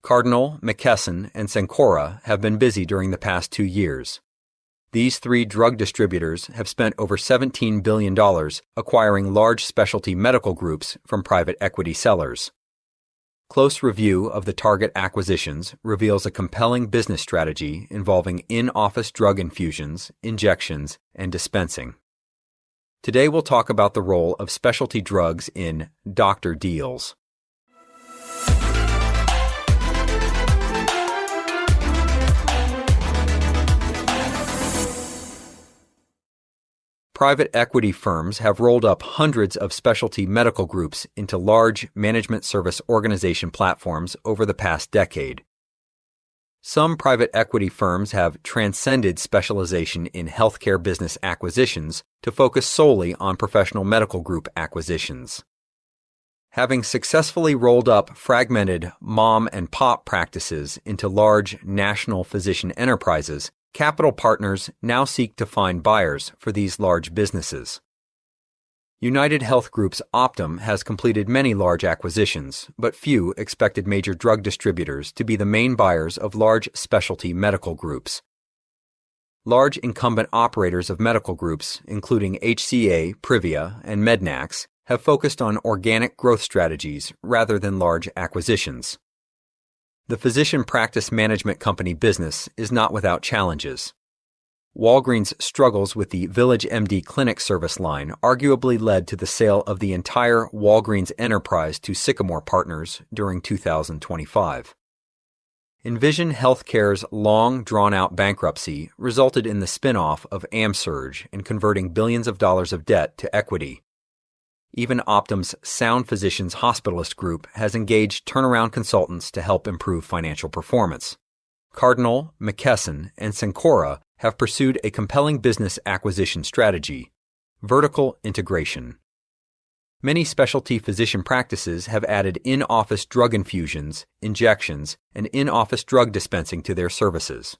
Cardinal, McKesson, and Cencora have been busy during the past 2 years. These three drug distributors have spent over $17 billion acquiring large specialty medical groups from private equity sellers. Close review of the target acquisitions reveals a compelling business strategy involving in-office drug infusions, injections, and dispensing. Today we'll talk about the role of specialty drugs in doctor deals. Private equity firms have rolled up hundreds of specialty medical groups into large management service organization platforms over the past decade. Some private equity firms have transcended specialization in healthcare business acquisitions to focus solely on professional medical group acquisitions. Having successfully rolled up fragmented mom and pop practices into large national physician enterprises, capital partners now seek to find buyers for these large businesses. United Health Group's Optum has completed many large acquisitions, but few expected major drug distributors to be the main buyers of large specialty medical groups. Large incumbent operators of medical groups, including HCA, Privia, and Mednax, have focused on organic growth strategies rather than large acquisitions. The physician practice management company business is not without challenges. Walgreens' struggles with the VillageMD clinic service line arguably led to the sale of the entire Walgreens enterprise to Sycamore Partners during 2025. Envision Healthcare's long, drawn-out bankruptcy resulted in the spin-off of AmSurg and converting billions of dollars of debt to equity. Even Optum's Sound Physicians Hospitalist Group has engaged turnaround consultants to help improve financial performance. Cardinal, McKesson, and Cencora have pursued a compelling business acquisition strategy: vertical integration. Many specialty physician practices have added in-office drug infusions, injections, and in-office drug dispensing to their services.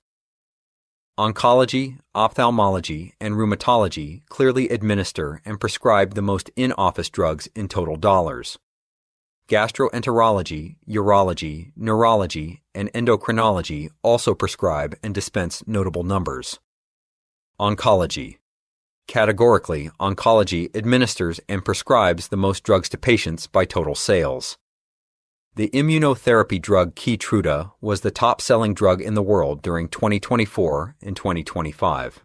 Oncology, ophthalmology, and rheumatology clearly administer and prescribe the most in-office drugs in total dollars. Gastroenterology, urology, neurology, and endocrinology also prescribe and dispense notable numbers. Oncology. Categorically, oncology administers and prescribes the most drugs to patients by total sales. The immunotherapy drug Keytruda was the top-selling drug in the world during 2024 and 2025.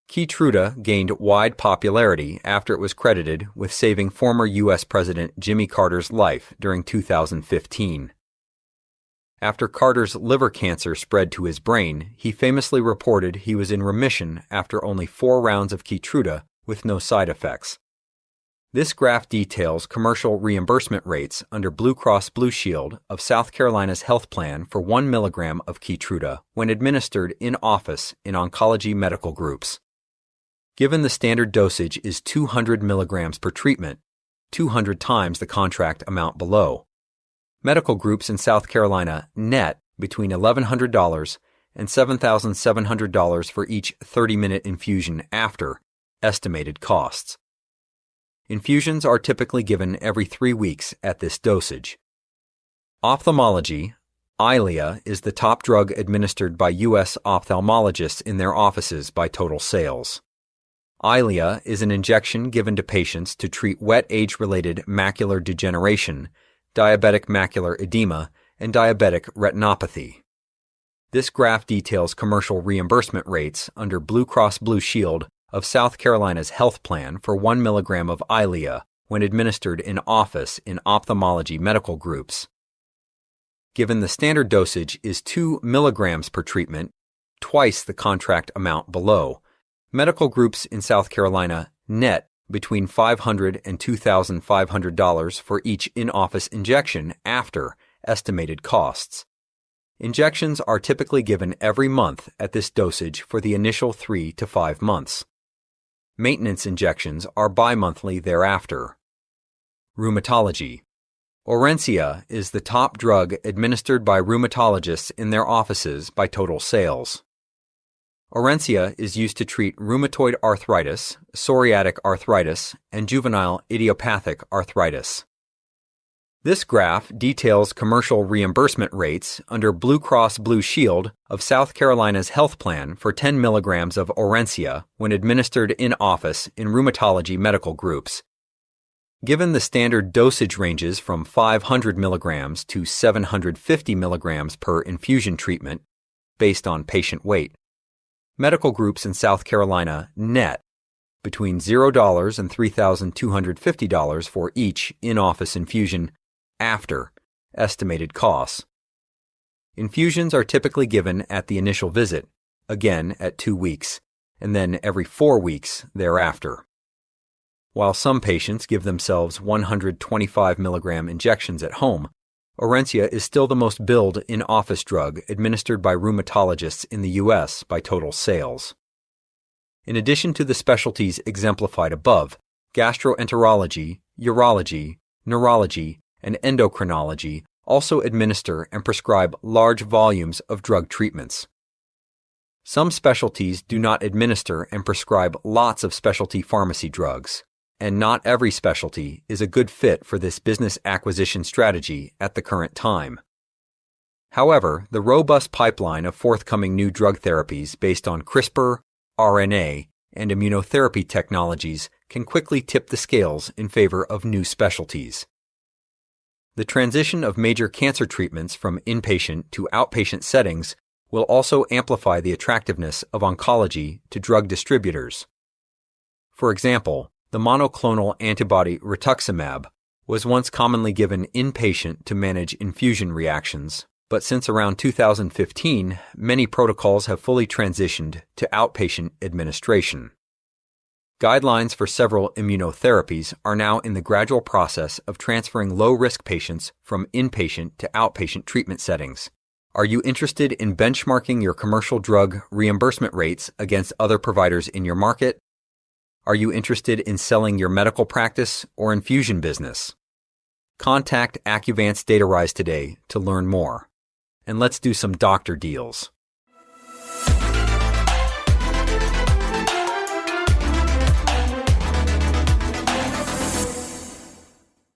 Keytruda gained wide popularity after it was credited with saving former U.S. President Jimmy Carter's life during 2015. After Carter's liver cancer spread to his brain, he famously reported he was in remission after only 4 rounds of Keytruda with no side effects. This graph details commercial reimbursement rates under Blue Cross Blue Shield of South Carolina's health plan for 1 milligram of Keytruda when administered in-office in oncology medical groups. Given the standard dosage is 200 milligrams per treatment, 200 times the contract amount below, medical groups in South Carolina net between $1,100 and $7,700 for each 30-minute infusion after estimated costs. Infusions are typically given every 3 weeks at this dosage. Ophthalmology. Eylea is the top drug administered by U.S. ophthalmologists in their offices by total sales. Eylea is an injection given to patients to treat wet age-related macular degeneration, diabetic macular edema, and diabetic retinopathy. This graph details commercial reimbursement rates under Blue Cross Blue Shield of South Carolina's health plan for 1 milligram of Eylea when administered in office in ophthalmology medical groups. Given the standard dosage is 2 milligrams per treatment, twice the contract amount below, medical groups in South Carolina net between $500 and $2,500 for each in-office injection after estimated costs. Injections are typically given every month at this dosage for the initial 3 to 5 months. Maintenance injections are bi-monthly thereafter. Rheumatology. Orencia is the top drug administered by rheumatologists in their offices by total sales. Orencia is used to treat rheumatoid arthritis, psoriatic arthritis, and juvenile idiopathic arthritis. This graph details commercial reimbursement rates under Blue Cross Blue Shield of South Carolina's health plan for 10 milligrams of Orencia when administered in office in rheumatology medical groups. Given the standard dosage ranges from 500 milligrams to 750 milligrams per infusion treatment, based on patient weight, medical groups in South Carolina net between $0 and $3,250 for each in-office infusion after estimated costs. Infusions are typically given at the initial visit, again at 2 weeks, and then every 4 weeks thereafter. While some patients give themselves 125 milligram injections at home, Orencia is still the most billed in-office drug administered by rheumatologists in the U.S. by total sales. In addition to the specialties exemplified above, gastroenterology, urology, neurology, and endocrinology also administer and prescribe large volumes of drug treatments. Some specialties do not administer and prescribe lots of specialty pharmacy drugs, and not every specialty is a good fit for this business acquisition strategy at the current time. However, the robust pipeline of forthcoming new drug therapies based on CRISPR, RNA, and immunotherapy technologies can quickly tip the scales in favor of new specialties. The transition of major cancer treatments from inpatient to outpatient settings will also amplify the attractiveness of oncology to drug distributors. For example, the monoclonal antibody rituximab was once commonly given inpatient to manage infusion reactions, but since around 2015, many protocols have fully transitioned to outpatient administration. Guidelines for several immunotherapies are now in the gradual process of transferring low-risk patients from inpatient to outpatient treatment settings. Are you interested in benchmarking your commercial drug reimbursement rates against other providers in your market? Are you interested in selling your medical practice or infusion business? Contact Accuvance DataRise today to learn more. And let's do some doctor deals.